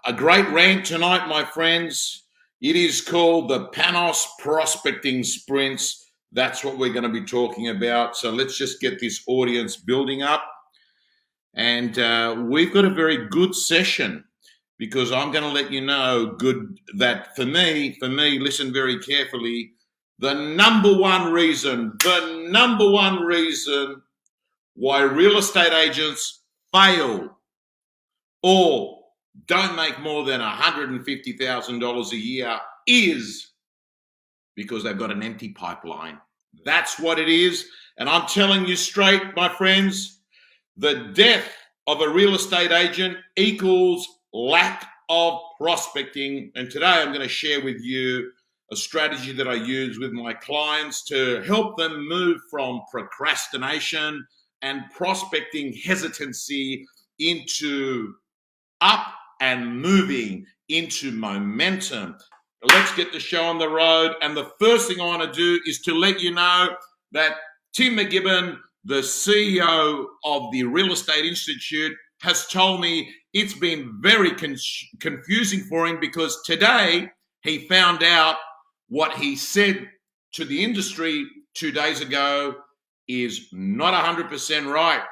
A great rant tonight, my friends. It is called the Panos Prospecting Sprints. That's what we're going to be talking about. So let's just get this audience building up. And we've got a very good session because I'm going to let you know that for me, listen very carefully, the number one reason why real estate agents fail or don't make more than $150,000 a year is because they've got an empty pipeline. That's what it is. And I'm telling you straight, my friends, the death of a real estate agent equals lack of prospecting. And today I'm going to share with you a strategy that I use with my clients to help them move from procrastination and prospecting hesitancy into up and moving into momentum. Let's get the show on the road. And the first thing I want to do is to let you know that Tim McKibbin, the CEO of the Real Estate Institute, has told me it's been very confusing for him because today he found out what he said to the industry 2 days ago is not 100% right.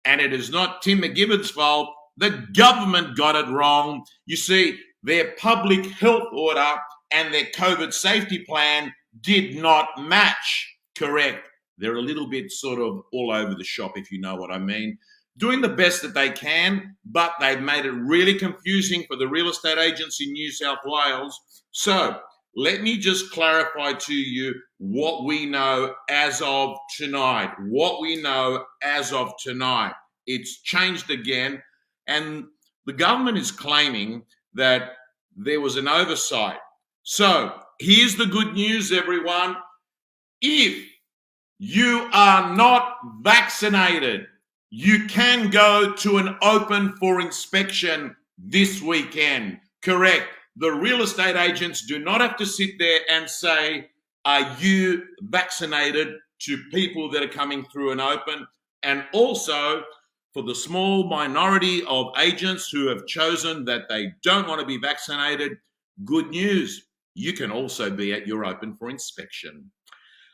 And it is not Tim McKibbin's fault. The government got it wrong. You see, their public health order and their COVID safety plan did not match. Correct. They're a little bit sort of all over the shop, if you know what I mean. Doing the best that they can, but they've made it really confusing for the real estate agents in New South Wales. So let me just clarify to you what we know as of tonight. It's changed again. And the government is claiming that there was an oversight. So here's the good news, everyone. If you are not vaccinated, you can go to an open for inspection this weekend. Correct. The real estate agents do not have to sit there and say, are you vaccinated to people that are coming through an open? And also, for the small minority of agents who have chosen that they don't want to be vaccinated, good news, you can also be at your open for inspection.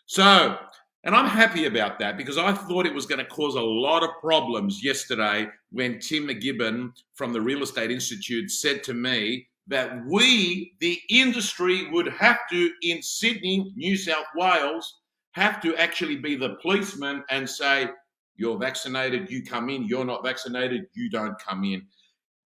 So, and I'm happy about that because I thought it was going to cause a lot of problems yesterday when Tim McKibbin from the Real Estate Institute said to me that we, the industry, would have to, in Sydney, New South Wales, have to actually be the policeman and say, you're vaccinated, you come in. You're not vaccinated, you don't come in.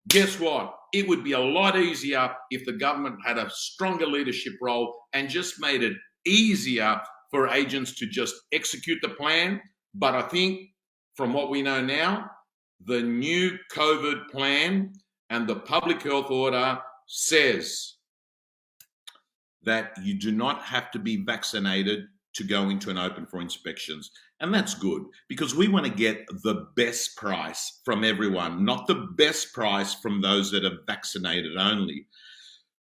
Guess what? It would be a lot easier if the government had a stronger leadership role and just made it easier for agents to just execute the plan. But I think from what we know now, the new COVID plan and the public health order says that you do not have to be vaccinated to go into an open for inspections. And that's good because we want to get the best price from everyone, not the best price from those that are vaccinated only.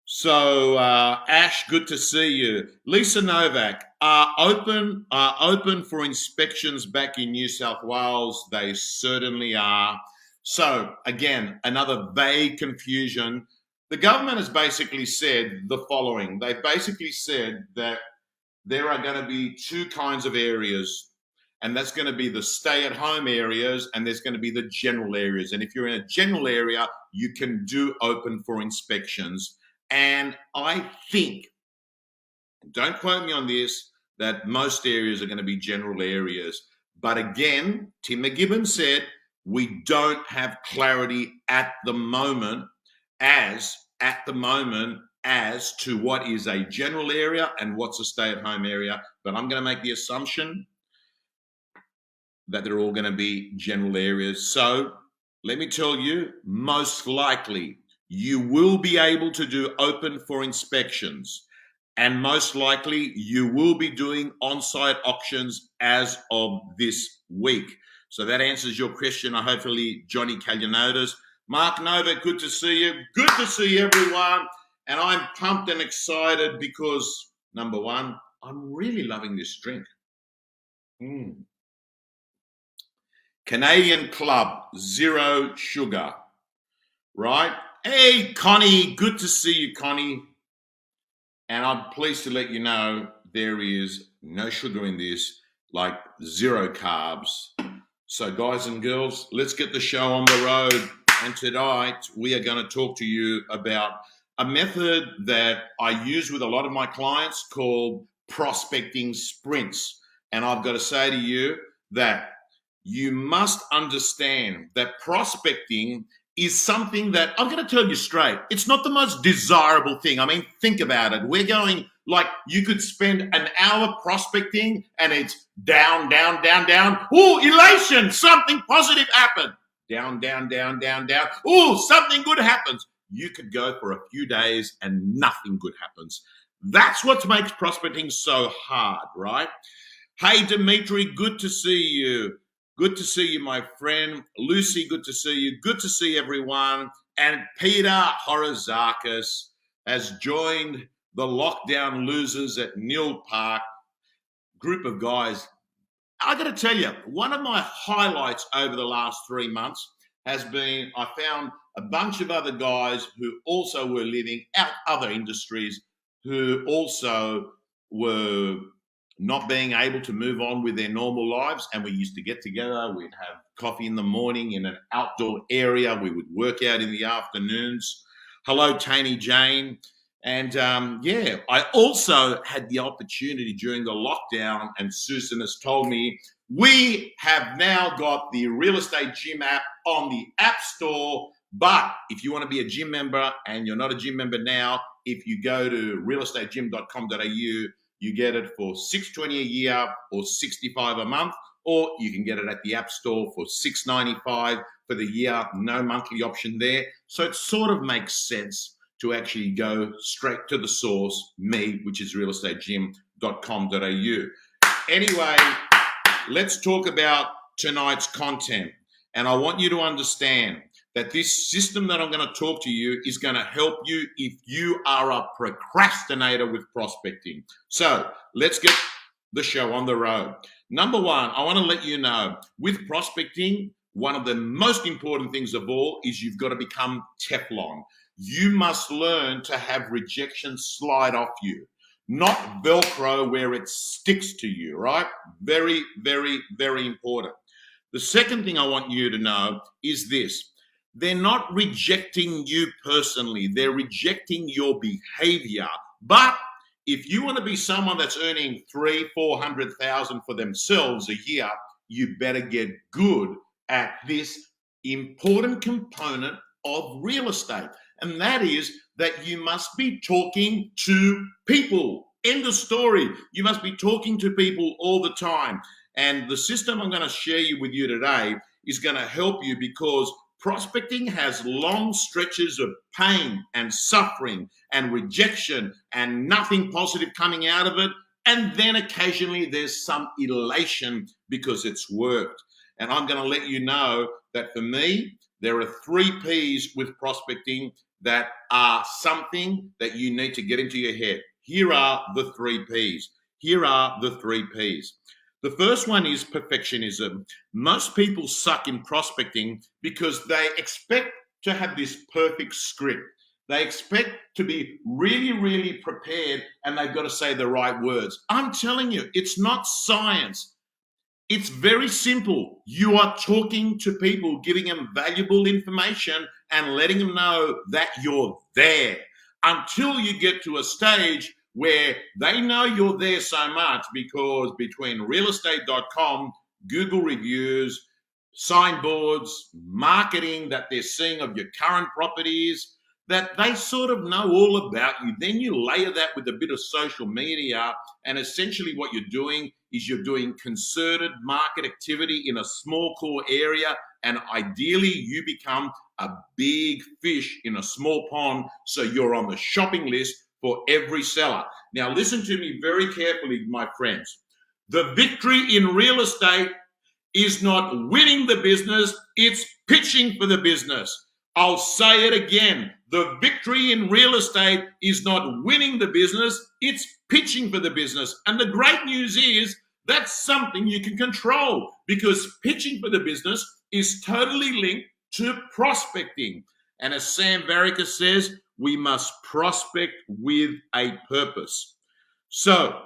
So, Ash, good to see you. Lisa Novak, open for inspections back in New South Wales. They certainly are. So, again, another vague confusion. The government has basically said the following. They basically said that there are going to be two kinds of areas, and that's going to be the stay-at-home areas, and there's going to be the general areas. And if you're in a general area, you can do open for inspections. And I think, don't quote me on this, that most areas are going to be general areas. But again, Tim McKibbin said, we don't have clarity at the moment as to what is a general area and what's a stay-at-home area. But I'm going to make the assumption that they're all going to be general areas. So let me tell you, most likely you will be able to do open for inspections, and most likely you will be doing on-site auctions as of this week. So that answers your question. Hopefully, Johnny Caglianotis. Mark Nova, good to see you. Good to see everyone. And I'm pumped and excited because, number one, I'm really loving this drink. Canadian Club, zero sugar, right? Hey, Connie, good to see you, Connie. And I'm pleased to let you know there is no sugar in this, like 0 carbs. So, guys and girls, let's get the show on the road. And tonight we are going to talk to you about a method that I use with a lot of my clients called prospecting sprints. And I've got to say to you that you must understand that prospecting is something that I'm going to tell you straight. It's not the most desirable thing. I mean, think about it. We're going like you could spend an hour prospecting and it's down, down, down, down. Ooh, elation. Something positive happened. Down, down, down, down, down. Ooh, something good happens. You could go for a few days and nothing good happens. That's what makes prospecting so hard, right? Hey, Dimitri, good to see you. Good to see you, my friend. Lucy, good to see you. Good to see everyone. And Peter Horizakis has joined the lockdown losers at Neil Park. Group of guys. I got to tell you, one of my highlights over the last 3 months has been I found a bunch of other guys who also were living out other industries who also were not being able to move on with their normal lives. And we used to get together, we'd have coffee in the morning in an outdoor area, we would work out in the afternoons. Hello, Tony Jane. And I also had the opportunity during the lockdown, and Susan has told me, we have now got the Real Estate Gym app on the App Store. But if you want to be a gym member and you're not a gym member now, if you go to realestategym.com.au, you get it for $6.20 a year or $65 a month, or you can get it at the App Store for $6.95 for the year. No monthly option there. So it sort of makes sense to actually go straight to the source, me, which is realestategym.com.au. Anyway, let's talk about tonight's content. And I want you to understand that this system that I'm going to talk to you is going to help you if you are a procrastinator with prospecting. So let's get the show on the road. Number one, I want to let you know with prospecting, one of the most important things of all is you've got to become Teflon. You must learn to have rejection slide off you, not Velcro where it sticks to you, right? Very, very, very important. The second thing I want you to know is this. They're not rejecting you personally. They're rejecting your behavior. But if you want to be someone that's earning $300,000-400,000 for themselves a year, you better get good at this important component of real estate. And that is that you must be talking to people. End of story. You must be talking to people all the time. And the system I'm going to share with you today is going to help you because prospecting has long stretches of pain and suffering and rejection and nothing positive coming out of it. And then occasionally there's some elation because it's worked. And I'm going to let you know that for me, there are 3 P's with prospecting that are something that you need to get into your head. Here are the 3 P's. Here are the 3 P's. The first one is perfectionism. Most people suck in prospecting because they expect to have this perfect script. They expect to be really, really prepared and they've got to say the right words. I'm telling you, it's not science. It's very simple. You are talking to people, giving them valuable information and letting them know that you're there until you get to a stage where they know you're there so much because between realestate.com, Google reviews, signboards, marketing that they're seeing of your current properties, that they sort of know all about you. Then you layer that with a bit of social media, and essentially what you're doing is you're doing concerted market activity in a small core area, and ideally you become a big fish in a small pond, so you're on the shopping list for every seller. Now listen to me very carefully, my friends. The victory in real estate is not winning the business, it's pitching for the business. I'll say it again. The victory in real estate is not winning the business, it's pitching for the business. And the great news is that's something you can control because pitching for the business is totally linked to prospecting. And as Sam Verica says, we must prospect with a purpose. So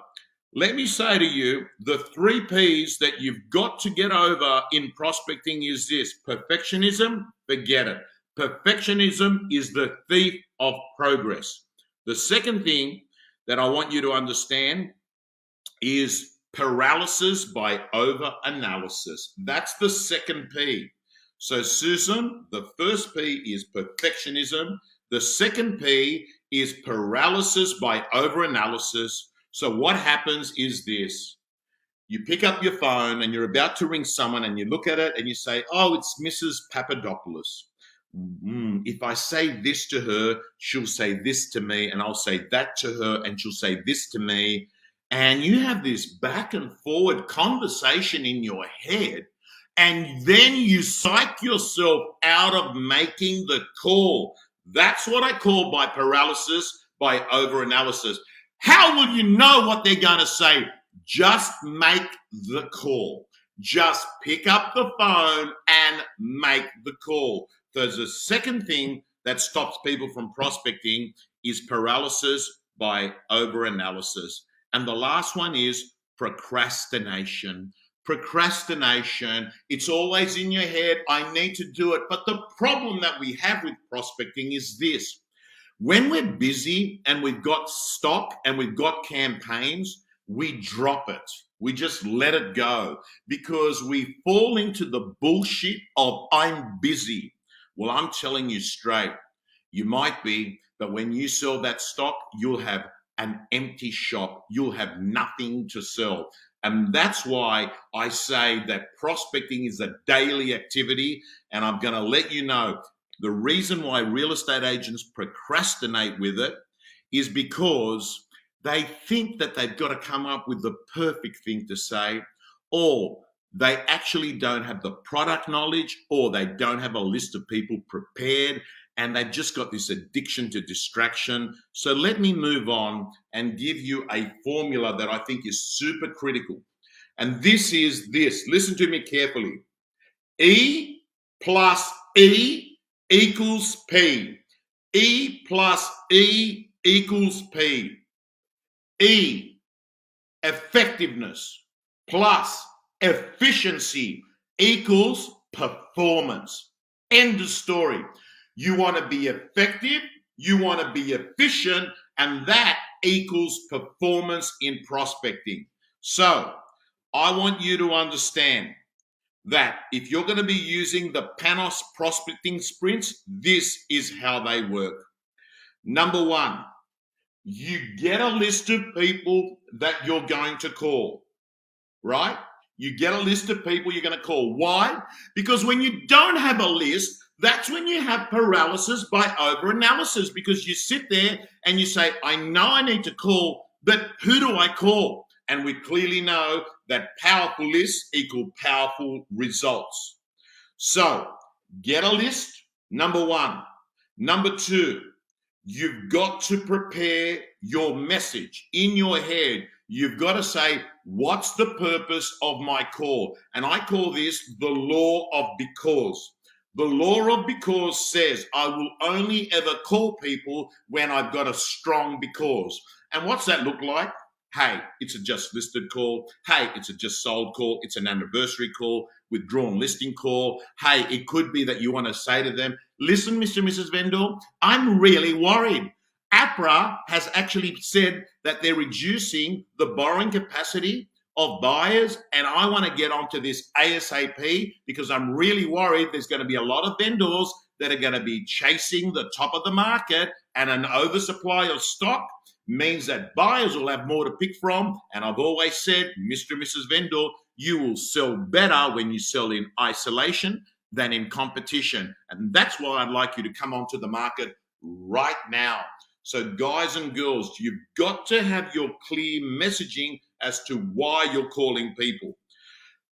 let me say to you, the 3 P's that you've got to get over in prospecting is this: perfectionism, forget it. Perfectionism is the thief of progress. The second thing that I want you to understand is paralysis by over-analysis. That's the second P. So, Susan, the first P is perfectionism. The second P is paralysis by over-analysis. So what happens is this. You pick up your phone and you're about to ring someone and you look at it and you say, oh, it's Mrs. Papadopoulos. If I say this to her, she'll say this to me, and I'll say that to her, and she'll say this to me. And you have this back and forward conversation in your head, and then you psych yourself out of making the call. That's what I call by paralysis by overanalysis. How will you know what they're going to say? Just make the call. Just pick up the phone and make the call. There's a second thing that stops people from prospecting is paralysis by overanalysis. And the last one is procrastination. Procrastination, it's always in your head, I need to do it. But the problem that we have with prospecting is this. When we're busy and we've got stock and we've got campaigns, we drop it. We just let it go because we fall into the bullshit of I'm busy. Well, I'm telling you straight, you might be, but when you sell that stock, you'll have an empty shop. You'll have nothing to sell. And that's why I say that prospecting is a daily activity. And I'm going to let you know the reason why real estate agents procrastinate with it is because they think that they've got to come up with the perfect thing to say, or they actually don't have the product knowledge, or they don't have a list of people prepared, and they've just got this addiction to distraction. So let me move on and give you a formula that I think is super critical. And this is this. Listen to me carefully. E plus E equals P. E plus E equals P. E, effectiveness plus efficiency equals performance. End of story. You want to be effective, you want to be efficient, and that equals performance in prospecting. So I want you to understand that if you're going to be using the Panos prospecting sprints, this is how they work. Number 1, you get a list of people that you're going to call, right? You get a list of people you're going to call. Why? Because when you don't have a list, that's when you have paralysis by overanalysis, because you sit there and you say, I know I need to call, but who do I call? And we clearly know that powerful lists equal powerful results. So get a list, number 1. Number 2, you've got to prepare your message in your head. You've got to say, what's the purpose of my call? And I call this the law of because. The law of because says I will only ever call people when I've got a strong because. And what's that look like? Hey, it's a just listed call. Hey, it's a just sold call. It's an anniversary call, withdrawn listing call. Hey, it could be that you want to say to them, listen, Mr. and Mrs. Vendor, I'm really worried. APRA has actually said that they're reducing the borrowing capacity of buyers, and I want to get onto this ASAP because I'm really worried there's going to be a lot of vendors that are going to be chasing the top of the market, and an oversupply of stock means that buyers will have more to pick from. And I've always said, Mr. and Mrs. Vendor, you will sell better when you sell in isolation than in competition. And that's why I'd like you to come onto the market right now. So guys and girls, you've got to have your clear messaging as to why you're calling people.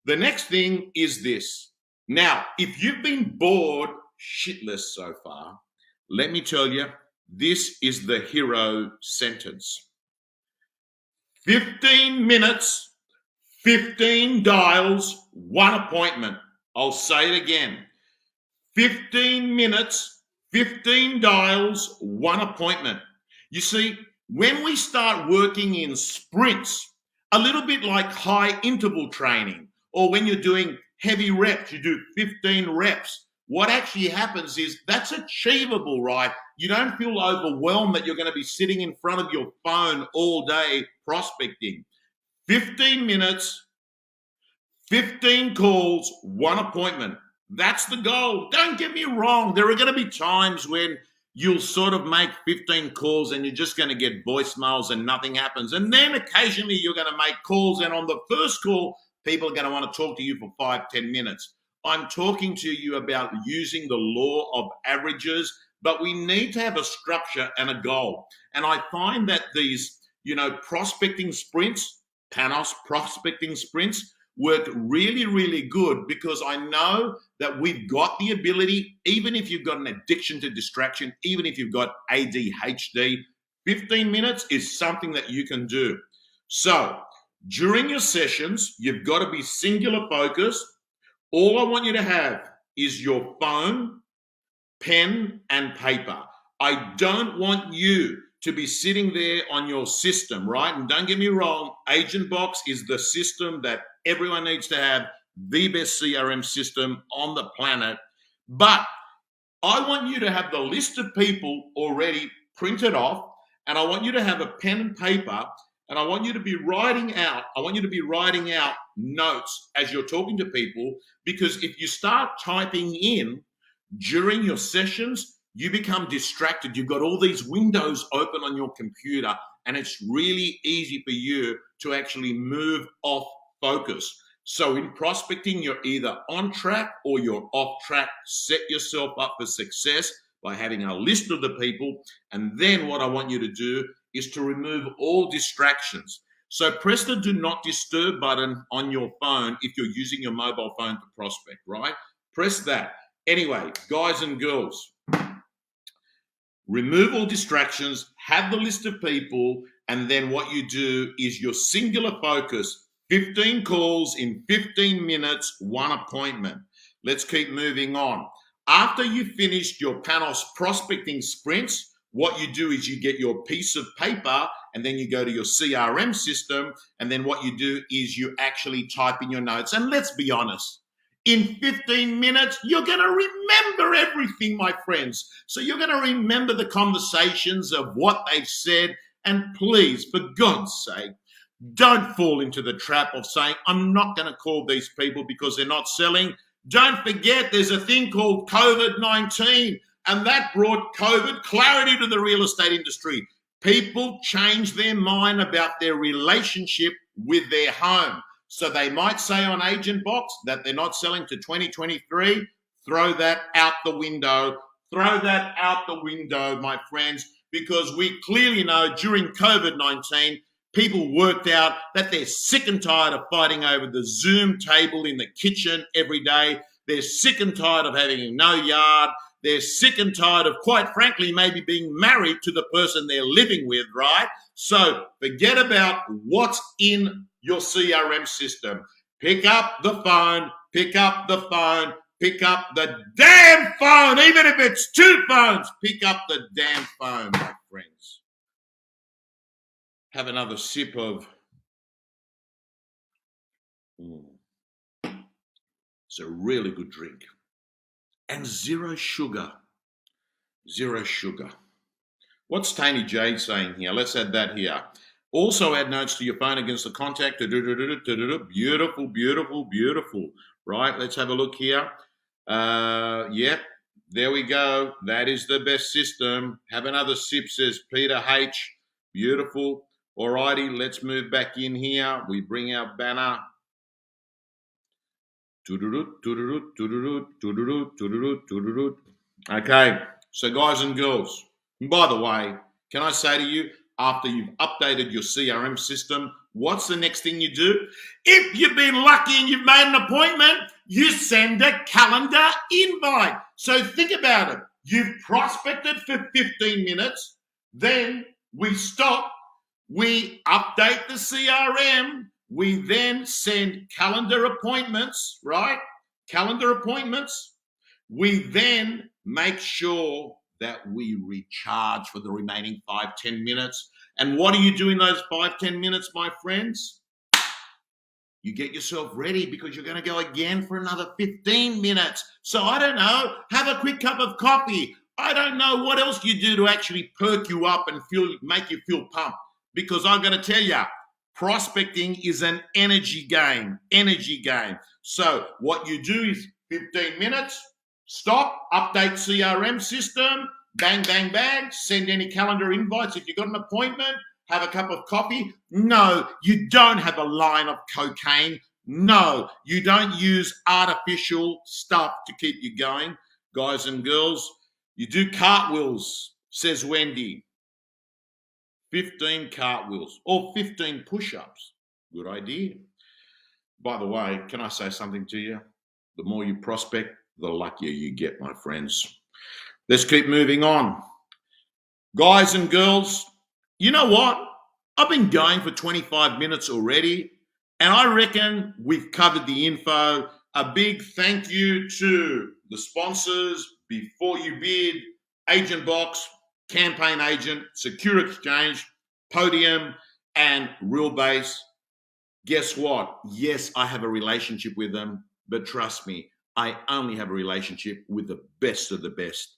The next thing is this. Now, if you've been bored shitless so far, let me tell you, this is the hero sentence. 15 minutes, 15 dials, 1 appointment. I'll say it again. 15 minutes, 15 dials, 1 appointment. You see, when we start working in sprints, a little bit like high interval training, or when you're doing heavy reps, you do 15 reps. What actually happens is that's achievable, right? You don't feel overwhelmed that you're going to be sitting in front of your phone all day prospecting. 15 minutes, 15 calls, 1 appointment. That's the goal. Don't get me wrong. There are going to be times when you'll sort of make 15 calls and you're just going to get voicemails and nothing happens. And then occasionally you're going to make calls, and on the first call, people are going to want to talk to you for 5-10 minutes. I'm talking to you about using the law of averages, but we need to have a structure and a goal. And I find that these, prospecting sprints, Panos prospecting sprints, work really, really good, because I know that we've got the ability, even if you've got an addiction to distraction, even if you've got ADHD, 15 minutes is something that you can do. So during your sessions, you've got to be singular focused. All I want you to have is your phone, pen, and paper. I don't want you to be sitting there on your system, right? And don't get me wrong, Agentbox is the system that everyone needs to have, the best CRM system on the planet. But I want you to have the list of people already printed off, and I want you to have a pen and paper, and I want you to be writing out notes as you're talking to people, because if you start typing in during your sessions, you become distracted. You've got all these windows open on your computer, and it's really easy for you to actually move off focus. So in prospecting, you're either on track or you're off track. Set yourself up for success by having a list of the people. And then what I want you to do is to remove all distractions. So press the do not disturb button on your phone if you're using your mobile phone to prospect, right? Press that. Anyway, guys and girls, remove all distractions, have the list of people, and then what you do is your singular focus, 15 calls in 15 minutes, 1 appointment. Let's keep moving on. After you've finished your Panos prospecting sprints, what you do is you get your piece of paper, and then you go to your CRM system, and then what you do is you actually type in your notes. And let's be honest, in 15 minutes, you're going to remember everything, my friends. So you're going to remember the conversations of what they've said. And please, for God's sake, don't fall into the trap of saying, I'm not going to call these people because they're not selling. Don't forget, there's a thing called COVID-19, and that brought COVID clarity to the real estate industry. People change their mind about their relationship with their home. So they might say on Agentbox that they're not selling to 2023. Throw that out the window. Throw that out the window, my friends, because we clearly know during COVID-19, people worked out that they're sick and tired of fighting over the Zoom table in the kitchen every day. They're sick and tired of having no yard. They're sick and tired of, quite frankly, maybe being married to the person they're living with, right? So forget about what's in your CRM system. Pick up the phone, pick up the phone, pick up the damn phone. Even if it's 2 phones, pick up the damn phone, my friends. Have another sip of, it's a really good drink. And zero sugar. Zero sugar. What's Tiny J saying here? Let's add that here. Also add notes to your phone against the contact. Beautiful, beautiful, beautiful. Right, let's have a look here. Yep, there we go. That is the best system. Have another sip, says Peter H. Beautiful. Alrighty, let's move back in here. We bring our banner. Okay, so guys and girls, and by the way, can I say to you, after you've updated your CRM system, what's the next thing you do? If you've been lucky and you've made an appointment, you send a calendar invite. So think about it. You've prospected for 15 minutes, then we stop, we update the CRM, we then send calendar appointments, right? Calendar appointments. We then make sure that we recharge for the remaining 5-10 minutes. And what do you do in those 5-10 minutes, my friends? You get yourself ready because you're going to go again for another 15 minutes. So I don't know, have a quick cup of coffee. I don't know what else you do to actually perk you up and make you feel pumped. Because I'm going to tell you, prospecting is an energy game. So what you do is 15 minutes, stop, update CRM system, bang, bang, bang, send any calendar invites if you've got an appointment, have a cup of coffee. No, you don't have a line of cocaine. No, you don't use artificial stuff to keep you going. Guys and girls, you do cartwheels, says Wendy. 15 cartwheels or 15 push-ups. Good idea. By the way, can I say something to you? The more you prospect, the luckier you get, my friends. Let's keep moving on. Guys and girls, you know what? I've been going for 25 minutes already, and I reckon we've covered the info. A big thank you to the sponsors, Before You Bid, Agentbox, Campaign Agent, Secure Exchange, Podium, and Realbase. Guess what? Yes, I have a relationship with them, but trust me, I only have a relationship with the best of the best.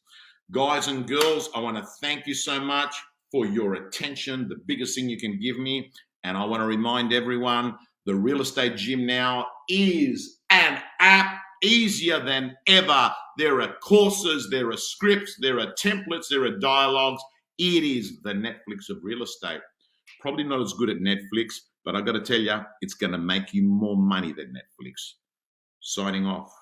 Guys and girls, I want to thank you so much for your attention, the biggest thing you can give me. And I want to remind everyone, the Real Estate Gym now is an app, easier than ever. There are courses, there are scripts, there are templates, there are dialogues. It is the Netflix of real estate. Probably not as good at Netflix, but I got to tell you, it's going to make you more money than Netflix. Signing off.